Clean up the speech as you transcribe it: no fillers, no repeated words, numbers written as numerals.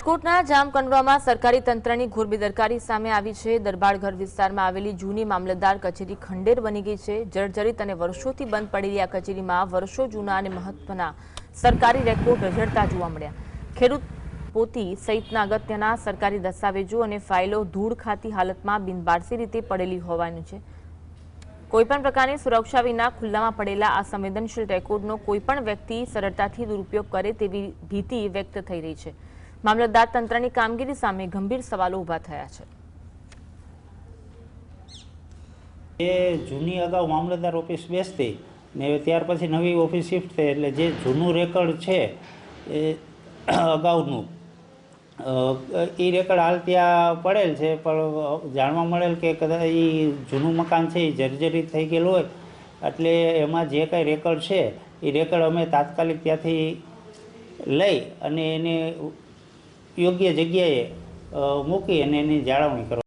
રાજકોટના જામકંડવામાં સરકારી તંત્રની ઘોર બેદરકારી સામે આવી છે। દરબારઘર વિસ્તારમાં આવેલી જૂની મામલતદાર કચેરી ખંડેર બની ગઈ છે। જર્જરિત અને વર્ષોથી બંધ પડેલી આ કચેરીમાં વર્ષો જૂના અને મહત્વના સરકારી રેકોર્ડ રઝળતા જોવા મળ્યા। ખેડૂત પોતી સહિતના અગત્યના સરકારી દસ્તાવેજો અને ફાઇલો ધૂળ ખાતી હાલતમાં બિનવારસી રીતે પડેલી હોવાનું છે। કોઈપણ પ્રકારની સુરક્ષા વિના ખુલ્લામાં પડેલા આ સંવેદનશીલ રેકોર્ડનો કોઈપણ વ્યક્તિ સરળતાથી દુરુપયોગ કરે તેવી ભીતિ વ્યક્ત થઈ રહી છે। મામલતદાર તંત્રની કામગીરી સામે ગંભીર સવાલો ઊભા થયા છે। એ જૂની અગાઉ મામલતદાર ઓફિસ બેસતી ને ત્યાર પછી નવી ઓફિસ શિફ્ટ થઈ એટલે જે જૂનું રેકર્ડ છે એ અગાઉનું એ રેકર્ડ હાલ ત્યાં પડેલ છે, પણ જાણવા મળેલ કે કદાચ એ જૂનું મકાન છે એ જર્જરિત થઈ ગયેલું હોય એટલે એમાં જે કાંઈ રેકર્ડ છે એ રેકર્ડ અમે તાત્કાલિક ત્યાંથી લઈ અને એને યોગ્ય જગ્યાએ મૂકી અને એની જાળવણી કરવા।